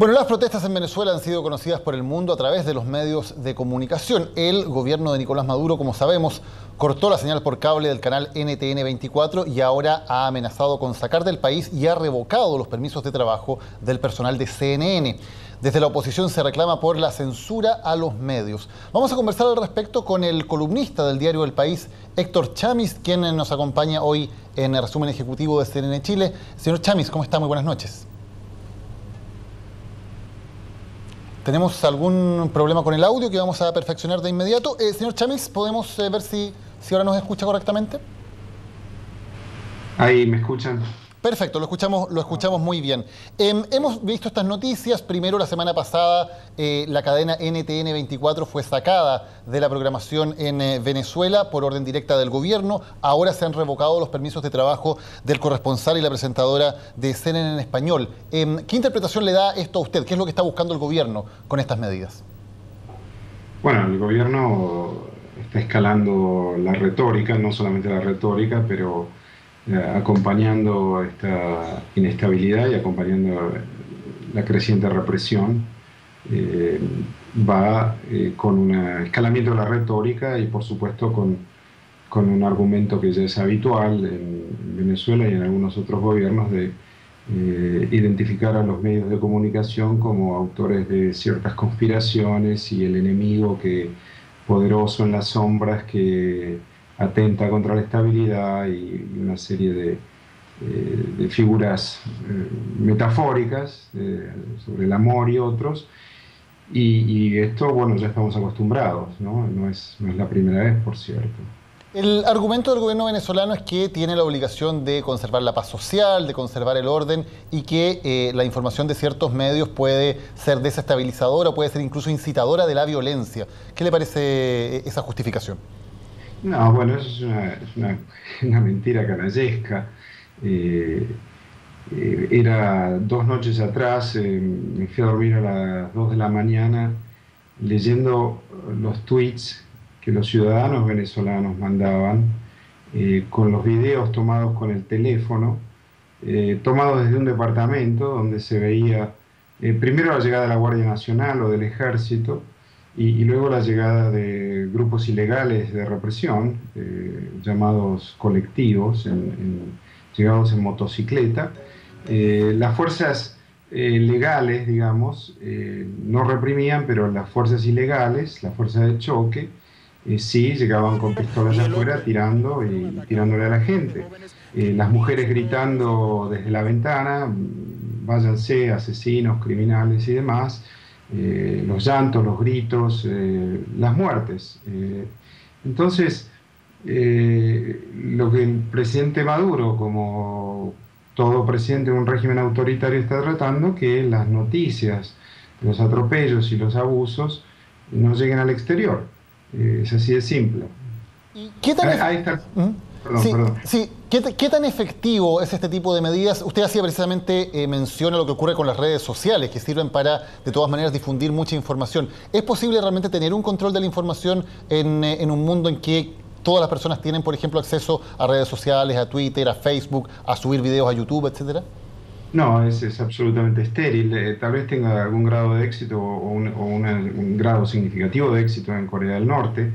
Bueno, las protestas en Venezuela han sido conocidas por el mundo a través de los medios de comunicación. El gobierno de Nicolás Maduro, como sabemos, cortó la señal por cable del canal NTN 24 y ahora ha amenazado con sacar del país y ha revocado los permisos de trabajo del personal de CNN. Desde la oposición se reclama por la censura a los medios. Vamos a conversar al respecto con el columnista del diario El País, Héctor Chamis, quien nos acompaña hoy en el resumen ejecutivo de CNN Chile. Señor Chamis, ¿cómo está? Muy buenas noches. Tenemos algún problema con el audio que vamos a perfeccionar de inmediato. Señor Chamis, ¿podemos ver si ahora nos escucha correctamente? Ahí, ¿me escuchan? Perfecto, lo escuchamos muy bien. Hemos visto estas noticias. Primero, la semana pasada, la cadena NTN 24 fue sacada de la programación en Venezuela por orden directa del gobierno. Ahora se han revocado los permisos de trabajo del corresponsal y la presentadora de CNN en español. ¿Qué interpretación le da esto a usted? ¿Qué es lo que está buscando el gobierno con estas medidas? Bueno, el gobierno está escalando la retórica, no solamente la retórica, pero acompañando esta inestabilidad y acompañando la creciente represión, va con un escalamiento de la retórica y por supuesto con un argumento que ya es habitual en Venezuela y en algunos otros gobiernos de identificar a los medios de comunicación como autores de ciertas conspiraciones y el enemigo poderoso en las sombras que atenta contra la estabilidad y una serie de figuras metafóricas sobre el amor y otros. Y esto, bueno, ya estamos acostumbrados, ¿no? No es la primera vez, por cierto. El argumento del gobierno venezolano es que tiene la obligación de conservar la paz social, de conservar el orden y que la información de ciertos medios puede ser desestabilizadora o puede ser incluso incitadora de la violencia. ¿Qué le parece esa justificación? No, bueno, eso es una mentira canallesca. Era 2 noches atrás, me fui a dormir a las 2 de la mañana leyendo los tweets que los ciudadanos venezolanos mandaban con los videos tomados con el teléfono, tomados desde un departamento donde se veía primero la llegada de la Guardia Nacional o del Ejército, y luego la llegada de grupos ilegales de represión, llamados colectivos, llegados en motocicleta. Las fuerzas legales, digamos, no reprimían, pero las fuerzas ilegales, las fuerzas de choque, sí llegaban con pistolas afuera tirando y tirándole a la gente. Las mujeres gritando desde la ventana, váyanse, asesinos, criminales y demás. Los llantos, los gritos, las muertes. Entonces, lo que el presidente Maduro, como todo presidente de un régimen autoritario, está tratando, que las noticias, los atropellos y los abusos no lleguen al exterior. Es así de simple. ¿Qué tan Ahí está. Perdón. Sí. ¿Qué tan efectivo es este tipo de medidas? Usted hacía precisamente mención a lo que ocurre con las redes sociales, que sirven para, de todas maneras, difundir mucha información. ¿Es posible realmente tener un control de la información en un mundo en que todas las personas tienen, por ejemplo, acceso a redes sociales, a Twitter, a Facebook, a subir videos a YouTube, etcétera? No, es absolutamente estéril. Tal vez tenga algún grado de éxito o un grado significativo de éxito en Corea del Norte,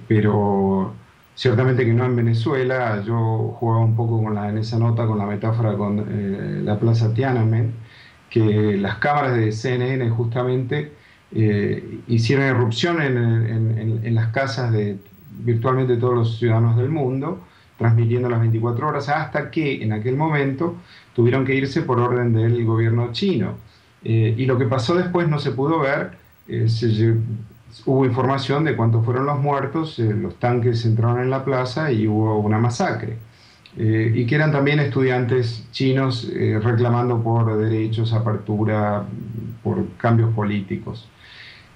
pero ciertamente que no en Venezuela. Yo jugaba un poco en esa nota con la metáfora con la Plaza Tiananmen, que las cámaras de CNN justamente hicieron irrupción en las casas de virtualmente todos los ciudadanos del mundo, transmitiendo las 24 horas, hasta que en aquel momento tuvieron que irse por orden del gobierno chino. Y lo que pasó después no se pudo ver. Hubo información de cuántos fueron los muertos, los tanques entraron en la plaza y hubo una masacre. Y que eran también estudiantes chinos reclamando por derechos, apertura, por cambios políticos.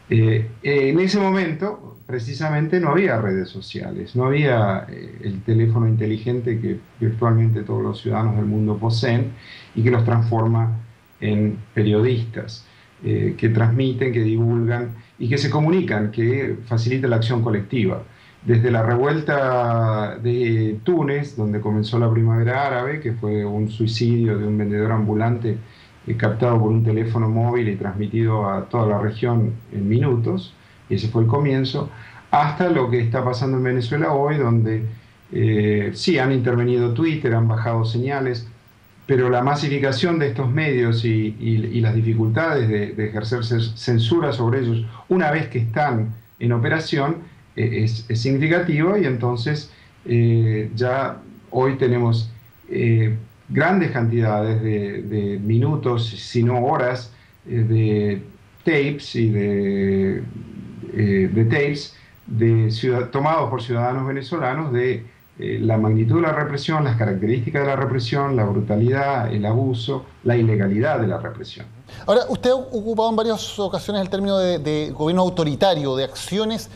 En ese momento, precisamente, no había redes sociales, no había el teléfono inteligente que virtualmente todos los ciudadanos del mundo poseen y que los transforma en periodistas. Que transmiten, que divulgan y que se comunican, que facilita la acción colectiva. Desde la revuelta de Túnez, donde comenzó la primavera árabe, que fue un suicidio de un vendedor ambulante captado por un teléfono móvil y transmitido a toda la región en minutos, y ese fue el comienzo, hasta lo que está pasando en Venezuela hoy, donde sí han intervenido Twitter, han bajado señales, pero la masificación de estos medios y las dificultades de ejercer censura sobre ellos una vez que están en operación es significativo, y entonces ya hoy tenemos grandes cantidades de minutos, si no horas, de tapes y de tapes tomados por ciudadanos venezolanos de la magnitud de la represión, las características de la represión, la brutalidad, el abuso, la ilegalidad de la represión. Ahora, usted ha ocupado en varias ocasiones el término de gobierno autoritario, de acciones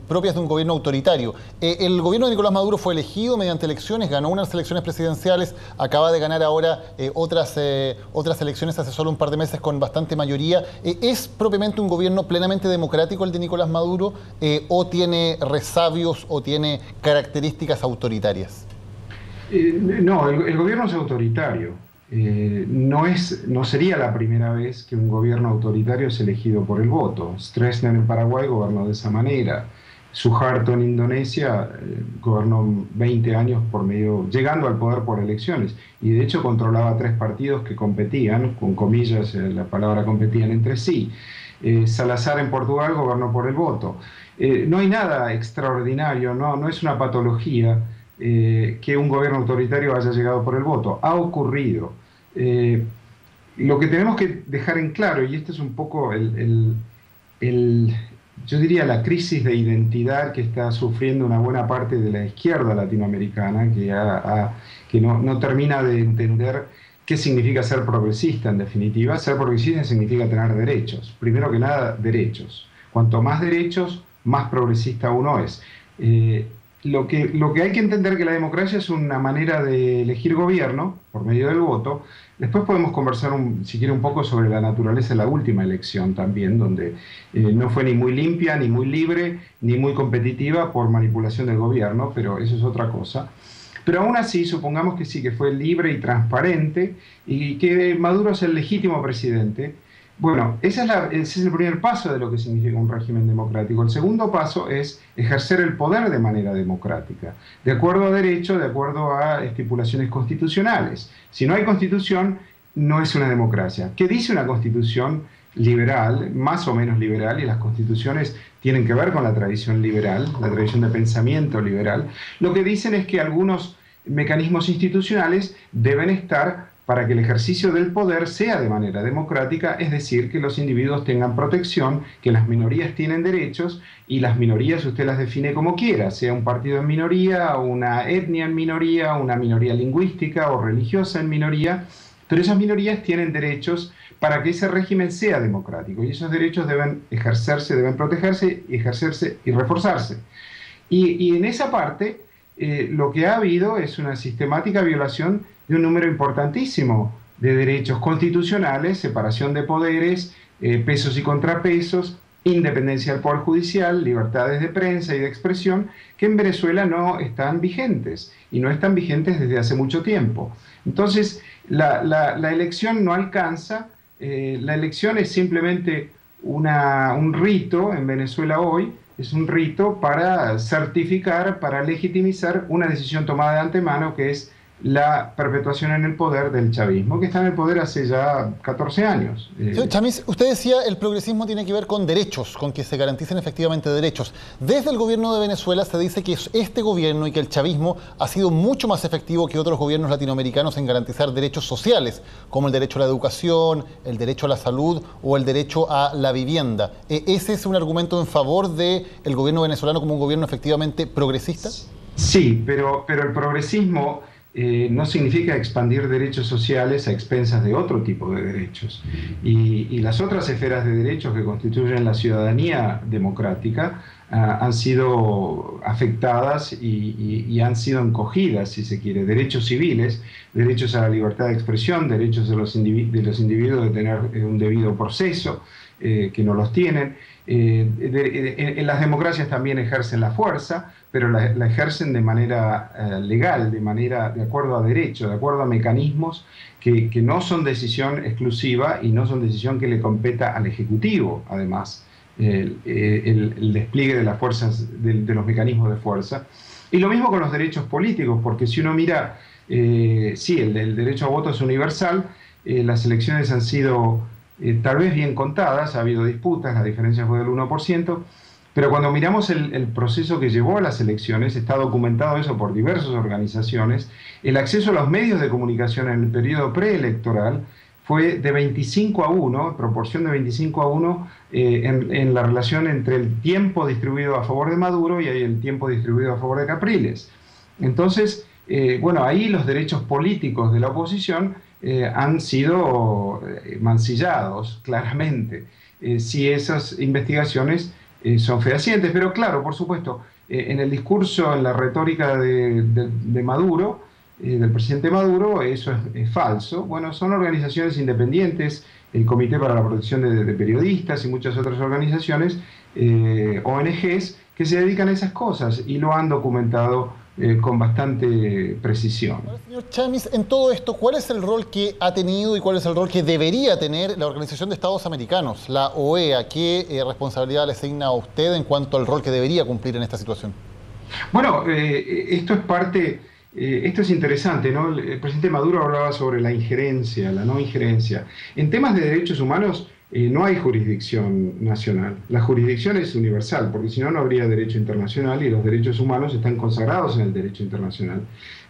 propias de un gobierno autoritario. El gobierno de Nicolás Maduro fue elegido mediante elecciones, ganó unas elecciones presidenciales, acaba de ganar ahora otras elecciones hace solo un par de meses con bastante mayoría. ¿Es propiamente un gobierno plenamente democrático el de Nicolás Maduro o tiene resabios o tiene características autoritarias? No, el gobierno es autoritario. No sería la primera vez que un gobierno autoritario es elegido por el voto. Stroessner en Paraguay gobernó de esa manera. Suharto en Indonesia gobernó 20 años llegando al poder por elecciones, y de hecho controlaba 3 partidos que competían, con comillas la palabra competían entre sí. Salazar en Portugal gobernó por el voto. No hay nada extraordinario, no es una patología que un gobierno autoritario haya llegado por el voto. Ha ocurrido. Lo que tenemos que dejar en claro, y este es un poco yo diría la crisis de identidad que está sufriendo una buena parte de la izquierda latinoamericana, que no termina de entender qué significa ser progresista en definitiva. Ser progresista significa tener derechos. Primero que nada, derechos. Cuanto más derechos, más progresista uno es. Lo que hay que entender que la democracia es una manera de elegir gobierno por medio del voto. Después podemos conversar, si quiere, un poco sobre la naturaleza de la última elección también, donde no fue ni muy limpia, ni muy libre, ni muy competitiva por manipulación del gobierno, pero eso es otra cosa. Pero aún así, supongamos que sí, que fue libre y transparente y que Maduro es el legítimo presidente. Bueno, ese es el primer paso de lo que significa un régimen democrático. El segundo paso es ejercer el poder de manera democrática, de acuerdo a derecho, de acuerdo a estipulaciones constitucionales. Si no hay constitución, no es una democracia. ¿Qué dice una constitución liberal, más o menos liberal? Y las constituciones tienen que ver con la tradición liberal, la tradición de pensamiento liberal. Lo que dicen es que algunos mecanismos institucionales deben estar para que el ejercicio del poder sea de manera democrática, es decir, que los individuos tengan protección, que las minorías tienen derechos, y las minorías usted las define como quiera, sea un partido en minoría, una etnia en minoría, una minoría lingüística o religiosa en minoría, pero esas minorías tienen derechos para que ese régimen sea democrático, y esos derechos deben ejercerse, deben protegerse, ejercerse y reforzarse. Y en esa parte, lo que ha habido es una sistemática violación de un número importantísimo de derechos constitucionales, separación de poderes, pesos y contrapesos, independencia del Poder Judicial, libertades de prensa y de expresión, que en Venezuela no están vigentes, y no están vigentes desde hace mucho tiempo. Entonces, la elección no alcanza, la elección es simplemente un rito en Venezuela hoy, es un rito para certificar, para legitimizar una decisión tomada de antemano, que es la perpetuación en el poder del chavismo, que está en el poder hace ya 14 años. Señor Chamiz, usted decía el progresismo tiene que ver con derechos, con que se garanticen efectivamente derechos. Desde el gobierno de Venezuela se dice que este gobierno y que el chavismo ha sido mucho más efectivo que otros gobiernos latinoamericanos en garantizar derechos sociales, como el derecho a la educación, el derecho a la salud o el derecho a la vivienda. ¿Ese es un argumento en favor del gobierno venezolano como un gobierno efectivamente progresista? Sí, pero el progresismo no significa expandir derechos sociales a expensas de otro tipo de derechos. Y las otras esferas de derechos que constituyen la ciudadanía democrática han sido afectadas y han sido encogidas, si se quiere. Derechos civiles, derechos a la libertad de expresión, derechos de los individuos de tener un debido proceso, que no los tienen. En las democracias también ejercen la fuerza, pero la ejercen de manera legal, de acuerdo a derecho, de acuerdo a mecanismos que no son decisión exclusiva y no son decisión que le competa al Ejecutivo, además, el despliegue de las fuerzas, de los mecanismos de fuerza. Y lo mismo con los derechos políticos, porque si uno mira, sí, el derecho a voto es universal, las elecciones han sido tal vez bien contadas, ha habido disputas, la diferencia fue del 1%, pero cuando miramos el proceso que llevó a las elecciones, está documentado eso por diversas organizaciones, el acceso a los medios de comunicación en el periodo preelectoral fue de 25-1, proporción de 25-1 en la relación entre el tiempo distribuido a favor de Maduro y el tiempo distribuido a favor de Capriles. Entonces, bueno, ahí los derechos políticos de la oposición han sido mancillados, claramente, si esas investigaciones son fehacientes. Pero claro, por supuesto, en el discurso, en la retórica de Maduro, del presidente Maduro, eso es falso. Bueno, son organizaciones independientes, el Comité para la Protección de Periodistas y muchas otras organizaciones, ONGs, que se dedican a esas cosas y lo han documentado con bastante precisión. Bueno, señor Chamiz, en todo esto, ¿cuál es el rol que ha tenido y cuál es el rol que debería tener la Organización de Estados Americanos, la OEA? ¿Qué responsabilidad le asigna a usted en cuanto al rol que debería cumplir en esta situación? Bueno, esto es parte, esto es interesante, ¿no? El presidente Maduro hablaba sobre la injerencia, la no injerencia. En temas de derechos humanos no hay jurisdicción nacional. La jurisdicción es universal, porque si no, no habría derecho internacional y los derechos humanos están consagrados en el derecho internacional.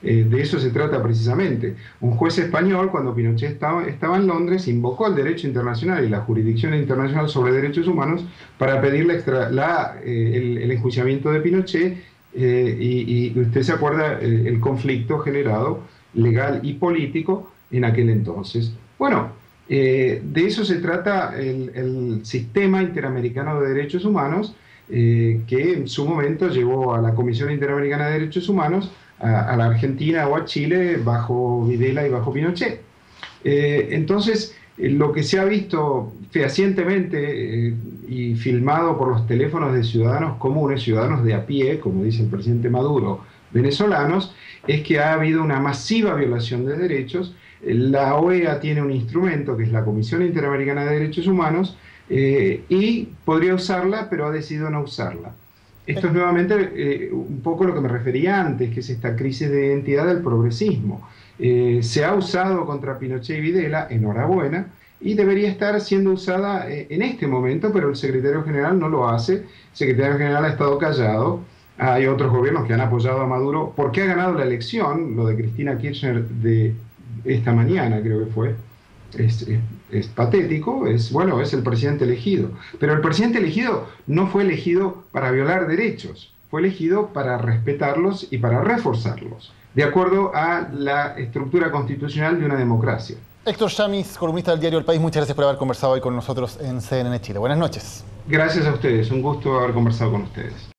De eso se trata precisamente. Un juez español, cuando Pinochet estaba en Londres, invocó el derecho internacional y la jurisdicción internacional sobre derechos humanos para pedir el enjuiciamiento de Pinochet y usted se acuerda el conflicto generado legal y político en aquel entonces. Bueno, de eso se trata el Sistema Interamericano de Derechos Humanos, que en su momento llevó a la Comisión Interamericana de Derechos Humanos a la Argentina o a Chile bajo Videla y bajo Pinochet. Entonces, lo que se ha visto fehacientemente y filmado por los teléfonos de ciudadanos comunes, ciudadanos de a pie, como dice el presidente Maduro, venezolanos, es que ha habido una masiva violación de derechos. La OEA tiene un instrumento que es la Comisión Interamericana de Derechos Humanos y podría usarla, pero ha decidido no usarla. Esto es nuevamente un poco lo que me refería antes, que es esta crisis de identidad del progresismo. Se ha usado contra Pinochet y Videla, enhorabuena, y debería estar siendo usada en este momento, pero el secretario general no lo hace. El secretario general ha estado callado. Hay otros gobiernos que han apoyado a Maduro porque ha ganado la elección, lo de Cristina Kirchner de esta mañana creo que fue, es patético, es el presidente elegido. Pero el presidente elegido no fue elegido para violar derechos, fue elegido para respetarlos y para reforzarlos, de acuerdo a la estructura constitucional de una democracia. Héctor Chamiz, columnista del diario El País, muchas gracias por haber conversado hoy con nosotros en CNN Chile. Buenas noches. Gracias a ustedes, un gusto haber conversado con ustedes.